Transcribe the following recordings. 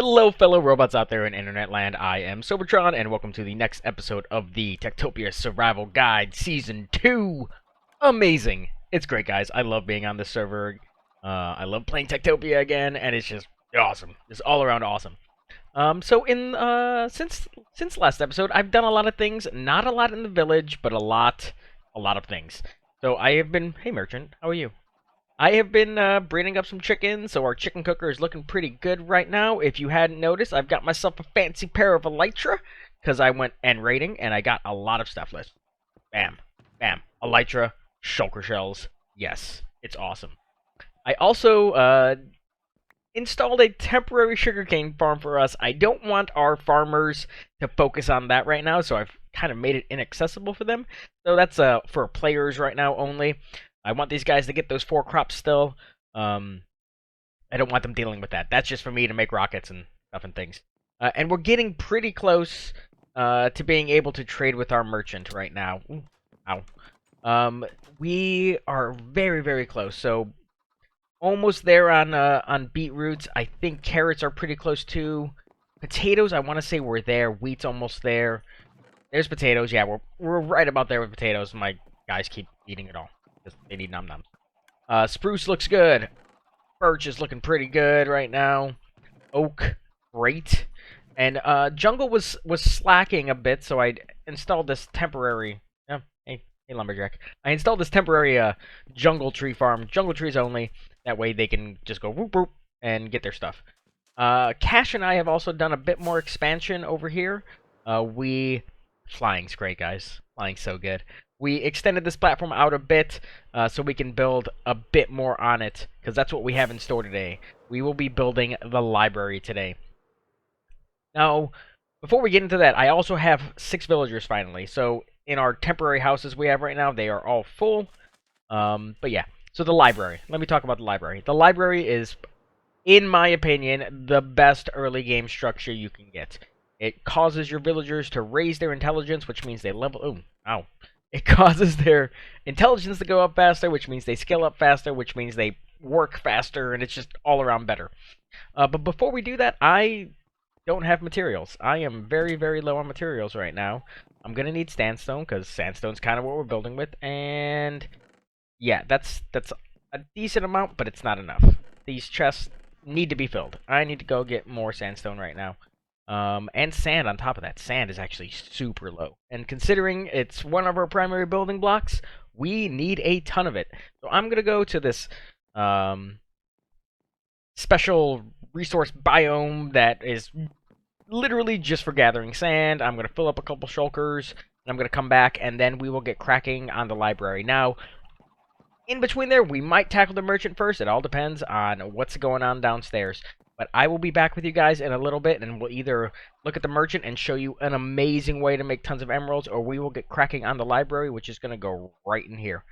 Hello, fellow robots out there in internet land. I am Sobertron, and welcome to the next episode of the TekTopia Survival Guide Season 2. Amazing. It's great, guys. I love being on this server. I love playing TekTopia again, and it's just awesome. It's all around awesome. Since last episode, I've done a lot of things. Not a lot in the village, but a lot of things. So I have been... Hey, merchant. How are you? I have been breeding up some chickens, so our chicken cooker is looking pretty good right now. If you hadn't noticed, I've got myself a fancy pair of elytra, because I went end raiding, and I got a lot of stuff list. Bam. Bam. Elytra, shulker shells. Yes, it's awesome. I also installed a temporary sugarcane farm for us. I don't want our farmers to focus on that right now, so I've kind of made it inaccessible for them. So that's for players right now only. I want these guys to get those 4 crops still. I don't want them dealing with that. That's just for me to make rockets and stuff and things. And we're getting pretty close to being able to trade with our merchant right now. Ooh, ow. We are very, very close. So almost there on beetroots. I think carrots are pretty close too. Potatoes, I want to say we're there. Wheat's almost there. There's potatoes. Yeah, we're right about there with potatoes. My guys keep eating it all. They need num-nums. Spruce looks good. Birch is looking pretty good right now. Oak, great. And jungle was slacking a bit, so I installed this temporary... Oh, hey, lumberjack. I installed this temporary jungle tree farm. Jungle trees only. That way they can just go whoop whoop and get their stuff. Cash and I have also done a bit more expansion over here. Flying's great, guys. Flying's so good. We extended this platform out a bit so we can build a bit more on it, because that's what we have in store today. We will be building the library today. Now, before we get into that, I also have 6 villagers finally. So in our temporary houses we have right now, they are all full. But yeah, so the library. Let me talk about the library. The library is, in my opinion, the best early game structure you can get. It causes your villagers to raise their intelligence, which means they level... Ooh, ow. It causes their intelligence to go up faster, which means they skill up faster, which means they work faster, and it's just all around better. But before we do that, I don't have materials. I am very, very low on materials right now. I'm going to need sandstone, because sandstone's kind of what we're building with, and yeah, that's a decent amount, but it's not enough. These chests need to be filled. I need to go get more sandstone right now. And sand on top of that. Sand is actually super low. And considering it's one of our primary building blocks, we need a ton of it. So I'm going to go to this special resource biome that is literally just for gathering sand. I'm going to fill up a couple shulkers, and I'm going to come back, and then we will get cracking on the library. Now, in between there, we might tackle the merchant first. It all depends on what's going on downstairs. But I will be back with you guys in a little bit, and we'll either look at the merchant and show you an amazing way to make tons of emeralds, or we will get cracking on the library, which is going to go right in here.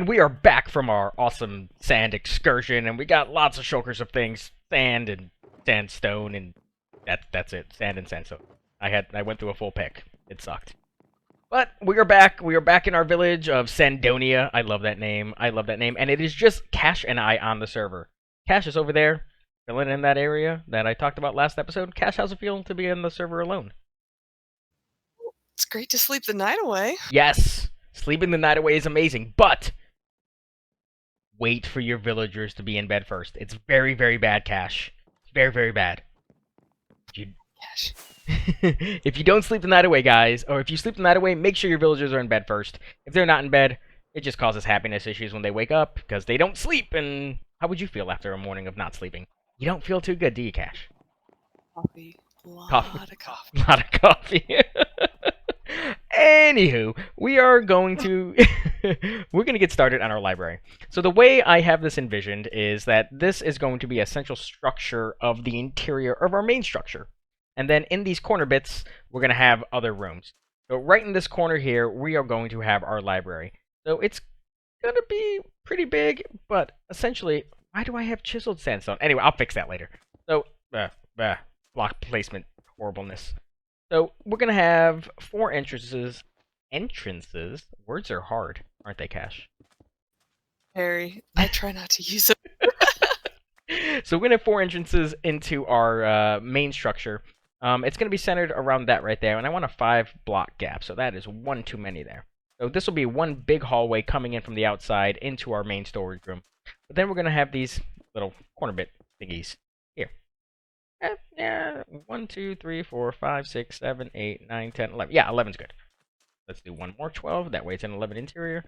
And we are back from our awesome sand excursion, and we got lots of shulkers of things, sand and sandstone, and that's it, sand and sandstone. I went through a full pick. It sucked. But we are back. We are back in our village of Sandonia. I love that name. I love that name. And it is just Cash and I on the server. Cash is over there, filling in that area that I talked about last episode. Cash, how's it feel to be in the server alone? It's great to sleep the night away. Yes, sleeping the night away is amazing, but wait for your villagers to be in bed first. It's very, very bad, Cash. It's very, very bad. Yes. If you don't sleep the night away, guys, or if you sleep the night away, make sure your villagers are in bed first. If they're not in bed, it just causes happiness issues when they wake up because they don't sleep. And how would you feel after a morning of not sleeping? You don't feel too good, do you, Cash? Coffee. A lot of coffee. A lot of coffee. Anywho, we are going to we're going to get started on our library. So the way I have this envisioned is that this is going to be a central structure of the interior of our main structure. And then in these corner bits, we're going to have other rooms. So right in this corner here, we are going to have our library. So it's going to be pretty big, but essentially, why do I have chiseled sandstone? Anyway, I'll fix that later. So, block placement horribleness. So we're going to have 4 entrances. Entrances? Words are hard, aren't they, Cash? Harry, I try not to use it. So we're going to have 4 entrances into our main structure. It's going to be centered around that right there, and I want a 5-block gap, so that is 1 too many there. So this will be one big hallway coming in from the outside into our main storage room. But then we're going to have these little corner bit thingies here. Yeah, 1, 2, 3, 4, 5, 6, 7, 8, 9, 10, 11. Yeah, 11's good. Let's do one more 12. That way it's an 11 interior.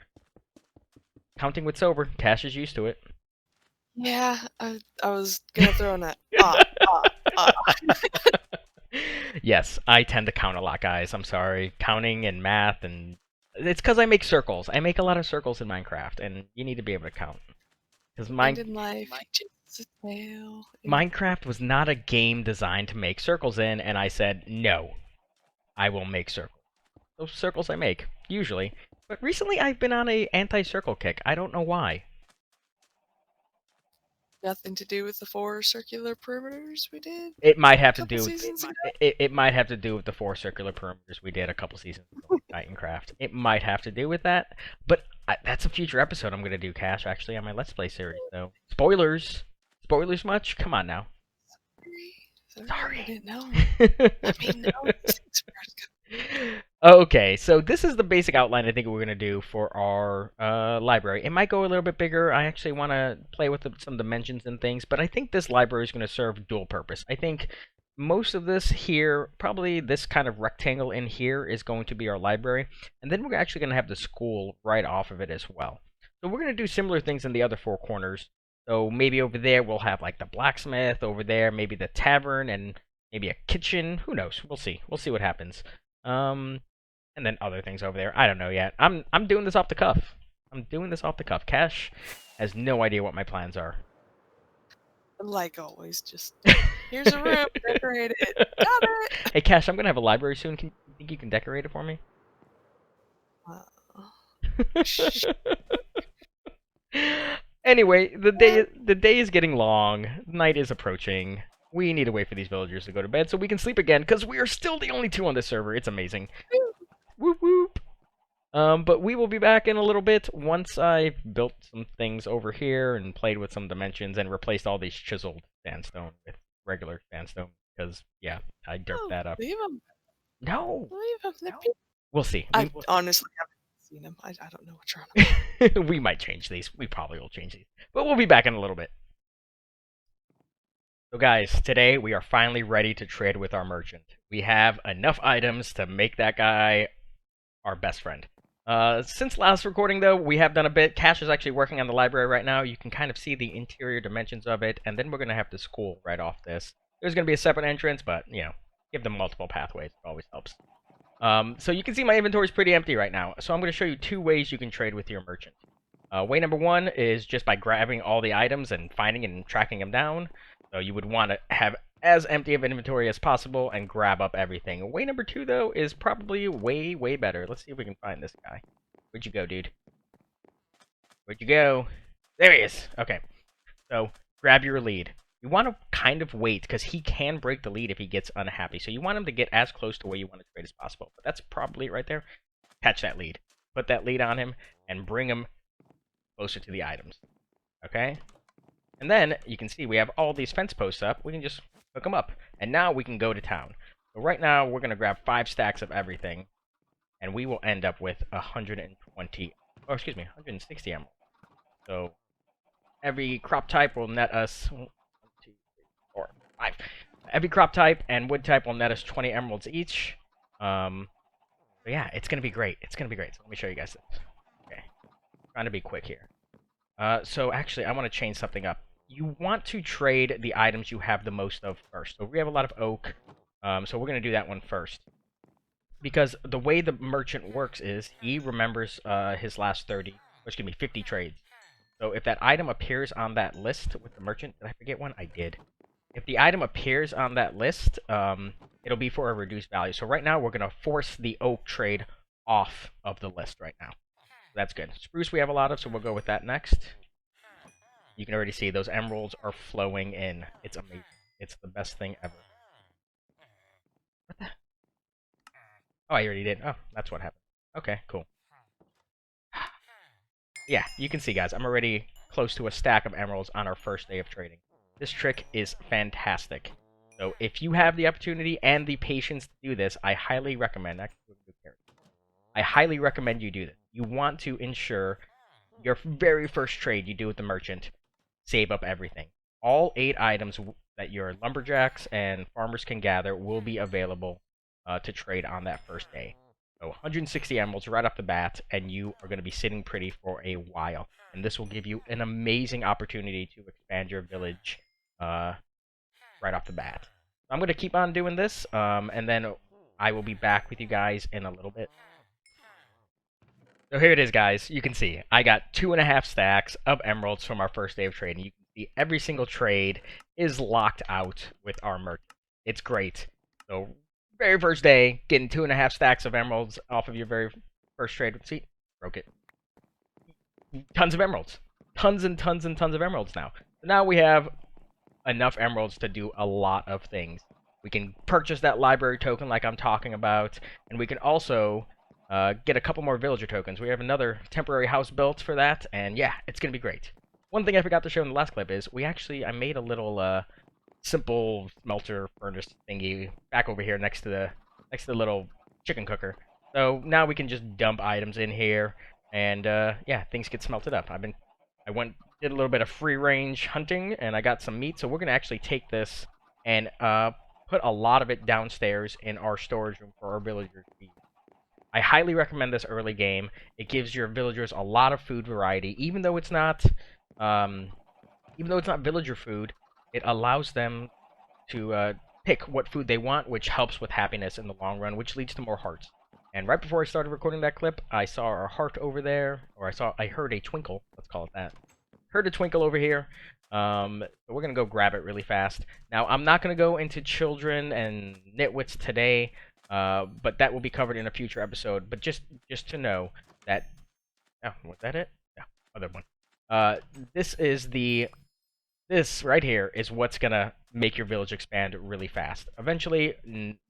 Counting with sober. Cash is used to it. Yeah, I was going to throw in that. Yes, I tend to count a lot, guys. I'm sorry. Counting and math, and it's because I make circles. I make a lot of circles in Minecraft, and you need to be able to count. Because Minecraft was not a game designed to make circles in, and I said, no, I will make circles. Those circles I make, usually. But recently I've been on a anti-circle kick. I don't know why. Nothing to do with the 4 circular perimeters we did? It might have to do with it might have to do with the 4 circular perimeters we did a couple seasons ago in Titancraft. It might have to do with that, but that's a future episode I'm going to do, Cash, actually, on my Let's Play series, though. Spoilers! Spoilers much? Come on now. Sorry. I didn't know. I mean, no. Okay, so this is the basic outline I think we're going to do for our library. It might go a little bit bigger. I actually want to play with some dimensions and things, but I think this library is going to serve dual purpose. I think most of this here, probably this kind of rectangle in here, is going to be our library, and then we're actually going to have the school right off of it as well. So we're going to do similar things in the other 4 corners. So maybe over there we'll have like the blacksmith, over there maybe the tavern, and maybe a kitchen. Who knows? We'll see. We'll see what happens. And then other things over there. I don't know yet. I'm doing this off the cuff. I'm doing this off the cuff. Cash has no idea what my plans are. Like always, just here's a room, decorate it. Got it. Hey, Cash, I'm gonna have a library soon. You think you can decorate it for me? Anyway, the day is getting long. Night is approaching. We need to wait for these villagers to go to bed so we can sleep again, because we are still the only 2 on this server. It's amazing. Whoop whoop. But we will be back in a little bit once I've built some things over here and played with some dimensions and replaced all these chiseled sandstone with regular sandstone. Because, yeah, I derped that up. Leave them. No. Leave them. No. We'll see. I honestly haven't seen them. I don't know what's wrong. We might change these. We probably will change these. But we'll be back in a little bit. So guys, today we are finally ready to trade with our merchant. We have enough items to make that guy our best friend. Since last recording, though, we have done a bit. Cash is actually working on the library right now. You can kind of see the interior dimensions of it, and then we're going to have the school right off this. There's going to be a separate entrance, but, you know, give them multiple pathways. It always helps. So you can see my inventory is pretty empty right now. So I'm going to show you 2 ways you can trade with your merchant. Way number 1 is just by grabbing all the items and finding and tracking them down. So you would want to have as empty of inventory as possible and grab up everything. Way number 2, though, is probably way, way better. Let's see if we can find this guy. Where'd you go, dude? Where'd you go? There he is. Okay, so grab your lead. You want to kind of wait because he can break the lead if he gets unhappy. So you want him to get as close to where you want to trade as possible. But that's probably it right there. Catch that lead. Put that lead on him and bring him closer to the items. Okay? And then you can see we have all these fence posts up. We can just hook them up. And now we can go to town. So right now we're going to grab 5 stacks of everything. And we will end up with 120, or excuse me, 160 emeralds. So every crop type will net us 1, 2, 3, 4, 5. Every crop type and wood type will net us 20 emeralds each. So yeah, it's gonna be great. It's gonna be great. So let me show you guys this. Okay, trying to be quick here. So actually, I want to change something up. You want to trade the items you have the most of first. So we have a lot of oak. So we're gonna do that one first. Because the way the merchant works is he remembers his last 30, or excuse me, 50 trades. So if that item appears on that list with the merchant, did I forget one? I did. If the item appears on that list, it'll be for a reduced value. So right now, we're going to force the oak trade off of the list right now. That's good. Spruce we have a lot of, so we'll go with that next. You can already see those emeralds are flowing in. It's amazing. It's the best thing ever. What the? Oh, I already did. Oh, that's what happened. Okay, cool. Yeah, you can see, guys, I'm already close to a stack of emeralds on our first day of trading. This trick is fantastic. So if you have the opportunity and the patience to do this, I highly recommend. I highly recommend you do this. You want to ensure your very first trade you do with the merchant, save up everything. All 8 items that your lumberjacks and farmers can gather will be available to trade on that first day. So 160 emeralds right off the bat, and you are going to be sitting pretty for a while. And this will give you an amazing opportunity to expand your village right off the bat. I'm going to keep on doing this, and then I will be back with you guys in a little bit. So here it is, guys. You can see I got 2.5 stacks of emeralds from our first day of trading. You can see every single trade is locked out with our merchant. It's great. So very first day, getting 2.5 stacks of emeralds off of your very first trade. See, broke it. Tons of emeralds. Tons and tons and tons of emeralds now. So now we have enough emeralds to do a lot of things. We can purchase that library token like I'm talking about, and we can also get a couple more villager tokens. We have another temporary house built for that, and yeah, it's going to be great. One thing I forgot to show in the last clip is I made a little simple smelter furnace thingy back over here next to the little chicken cooker. So now we can just dump items in here, and yeah, things get smelted up. Did a little bit of free range hunting, and I got some meat. So we're gonna actually take this and put a lot of it downstairs in our storage room for our villagers to eat. I highly recommend this early game. It gives your villagers a lot of food variety, even though it's not villager food. It allows them to pick what food they want, which helps with happiness in the long run, which leads to more hearts. And right before I started recording that clip, I saw a heart over there, or I heard a twinkle. Let's call it that. Heard a twinkle over here. So we're gonna go grab it really fast. Now I'm not gonna go into children and nitwits today, but that will be covered in a future episode. But just to know that, oh, was that it? Yeah, other one. This right here is what's gonna make your village expand really fast. Eventually,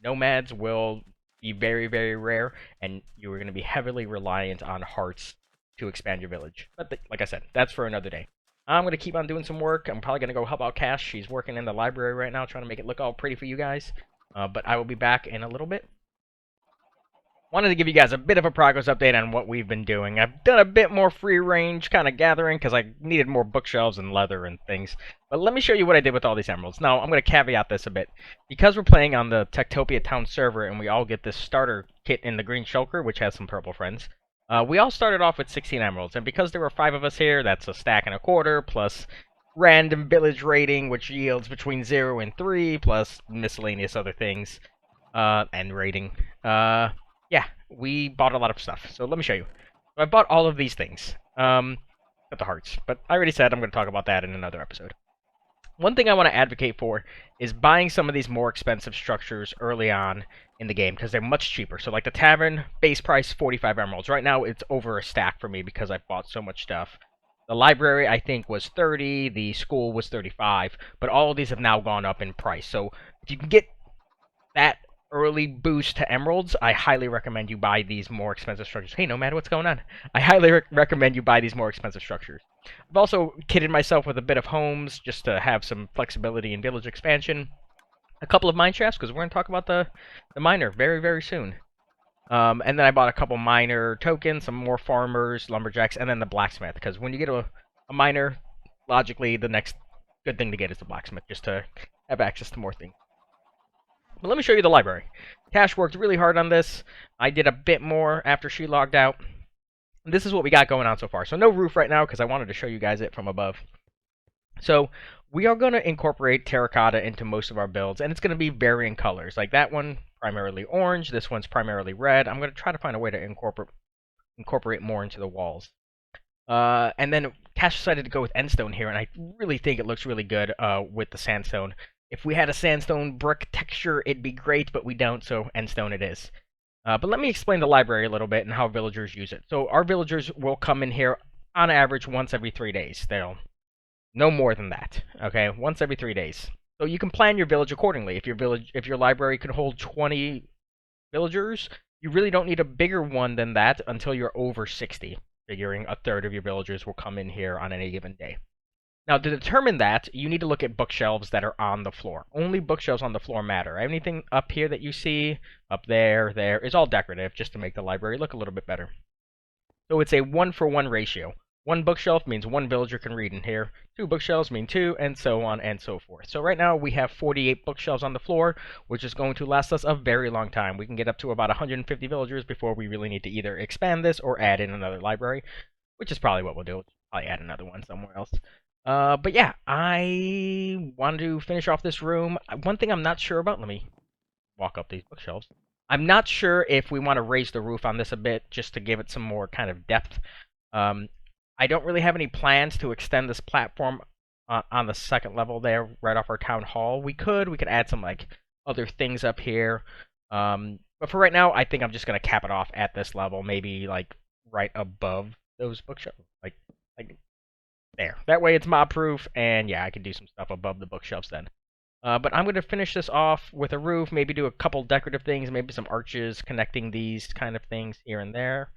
nomads will be very, very rare, and you are going to be heavily reliant on hearts to expand your village. But like I said, that's for another day. I'm going to keep on doing some work. I'm probably going to go help out Cash. She's working in the library right now, trying to make it look all pretty for you guys. But I will be back in a little bit. Wanted to give you guys a bit of a progress update on what we've been doing. I've done a bit more free range kind of gathering because I needed more bookshelves and leather and things. But let me show you what I did with all these emeralds. Now, I'm going to caveat this a bit. Because we're playing on the TekTopia Town server and we all get this starter kit in the green shulker, which has some purple friends, we all started off with 16 emeralds. And because there were 5 of us here, that's a stack and a quarter, plus random village rating, which yields between 0 and 3, plus miscellaneous other things, and rating. Yeah, we bought a lot of stuff. So let me show you. So I bought all of these things. Got the hearts. But I already said I'm going to talk about that in another episode. One thing I want to advocate for is buying some of these more expensive structures early on in the game because they're much cheaper. So like the Tavern, base price 45 emeralds. Right now it's over a stack for me because I bought so much stuff. The library, I think, was 30. The school was 35. But all of these have now gone up in price. So if you can get that early boost to emeralds, I highly recommend you buy these more expensive structures. Hey, Nomad, what's going on? I highly recommend you buy these more expensive structures. I've also kitted myself with a bit of homes just to have some flexibility in village expansion. A couple of mine shafts, because we're going to talk about the miner very, very soon. And then I bought a couple miner tokens, some more farmers, lumberjacks, and then the blacksmith. Because when you get a miner, logically, the next good thing to get is the blacksmith, just to have access to more things. But let me show you the library. Tash worked really hard on this. I did a bit more after she logged out. This is what we got going on so far. So no roof right now, because I wanted to show you guys it from above. So we are going to incorporate terracotta into most of our builds, and it's going to be varying colors. Like that one, primarily orange. This one's primarily red. I'm going to try to find a way to incorporate more into the walls. And then Tash decided to go with endstone here, and I really think it looks really good with the sandstone. If we had a sandstone brick texture, it'd be great, but we don't, so endstone it is. But let me explain the library a little bit and how villagers use it. So our villagers will come in here on average once every 3 days. They'll no more than that. Okay, once every 3 days. So you can plan your village accordingly. If your library can hold 20 villagers, you really don't need a bigger one than that until you're over 60, figuring a third of your villagers will come in here on any given day. Now, to determine that, you need to look at bookshelves that are on the floor. Only bookshelves on the floor matter. Anything up here that you see, up there, is all decorative, just to make the library look a little bit better. So it's a 1-for-1 ratio. 1 bookshelf means 1 villager can read in here. 2 bookshelves mean 2, and so on and so forth. So right now we have 48 bookshelves on the floor, which is going to last us a very long time. We can get up to about 150 villagers before we really need to either expand this or add in another library, which is probably what we'll do. We'll probably add another one somewhere else. But yeah, I want to finish off this room. One thing I'm not sure about, let me walk up these bookshelves. I'm not sure if we want to raise the roof on this a bit, just to give it some more kind of depth. I don't really have any plans to extend this platform on the second level there, right off our town hall. We could add some like other things up here. But for right now, I think I'm just gonna cap it off at this level, maybe like right above those bookshelves, like there. That way it's mob proof, and yeah, I can do some stuff above the bookshelves then. But I'm going to finish this off with a roof, maybe do a couple decorative things, maybe some arches connecting these kind of things here and there.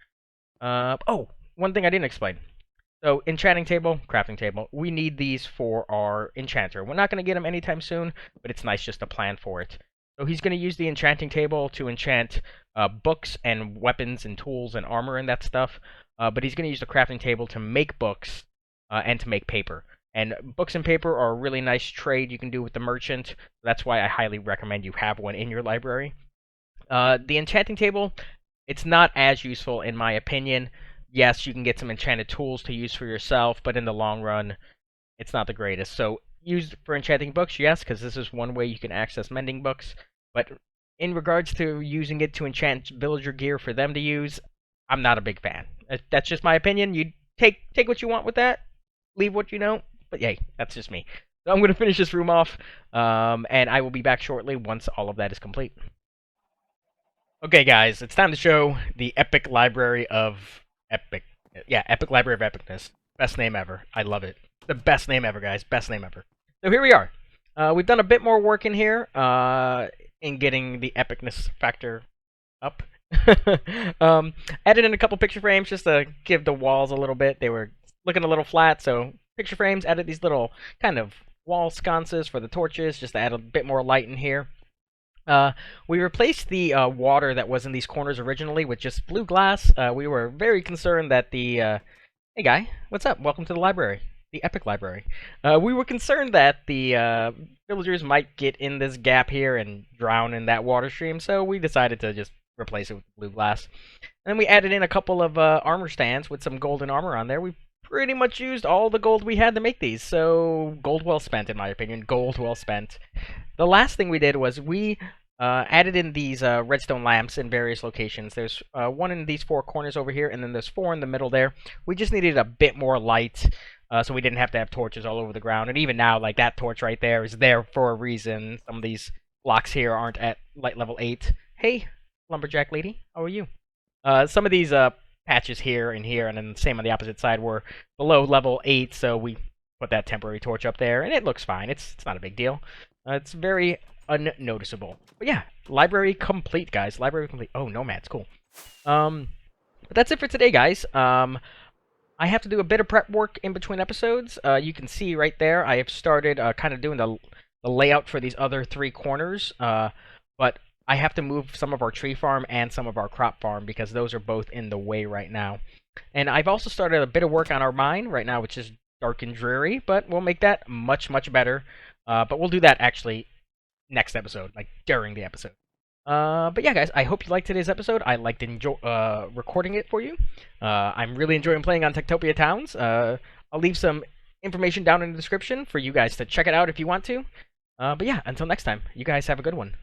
Oh, one thing I didn't explain. So, enchanting table, crafting table, we need these for our enchanter. We're not going to get him anytime soon, but it's nice just to plan for it. So he's going to use the enchanting table to enchant books and weapons and tools and armor and that stuff. But he's going to use the crafting table to make books and to make paper. And books and paper are a really nice trade you can do with the merchant. That's why I highly recommend you have one in your library. The enchanting table, it's not as useful in my opinion. Yes, you can get some enchanted tools to use for yourself, but in the long run, it's not the greatest. So, used for enchanting books, yes, because this is one way you can access mending books. But in regards to using it to enchant villager gear for them to use, I'm not a big fan. That's just my opinion. You take what you want with that, leave what you don't. But yay, that's just me. So I'm going to finish this room off, and I will be back shortly once all of that is complete. Okay, guys, it's time to show the Epic Library of Epic. Yeah, Epic Library of Epicness. Best name ever. I love it. The best name ever, guys. Best name ever. So here we are. We've done a bit more work in here in getting the epicness factor up. Added in a couple picture frames just to give the walls a little bit. They were looking a little flat, so picture frames. Added these little kind of wall sconces for the torches just to add a bit more light in here. We replaced the water that was in these corners originally with just blue glass. We were very concerned that the... Hey guy, what's up? Welcome to the library. The Epic Library. We were concerned that the villagers might get in this gap here and drown in that water stream, so we decided to just replace it with blue glass. And then we added in a couple of armor stands with some golden armor on there. We pretty much used all the gold we had to make these, so gold well spent in my opinion. Gold well spent. The last thing we did was we added in these redstone lamps in various locations. There's one in these four corners over here, and then there's four in the middle there. We just needed a bit more light, so we didn't have to have torches all over the ground. And even now, like that torch right there is there for a reason. Some of these blocks here aren't at light level 8. Hey, lumberjack lady, how are you? Some of these patches here and here, and then the same on the opposite side. We're below level 8, so we put that temporary torch up there, and it looks fine. It's not a big deal. It's very unnoticeable. But yeah, library complete, guys. Library complete. Oh, nomads, cool. But that's it for today, guys. I have to do a bit of prep work in between episodes. You can see right there, I have started kind of doing the layout for these other 3 corners. But I have to move some of our tree farm and some of our crop farm because those are both in the way right now. And I've also started a bit of work on our mine right now, which is dark and dreary, but we'll make that much, much better. But we'll do that actually next episode, like during the episode. But yeah, guys, I hope you liked today's episode. I liked recording it for you. I'm really enjoying playing on TekTopia Towns. I'll leave some information down in the description for you guys to check it out if you want to. But yeah, until next time, you guys have a good one.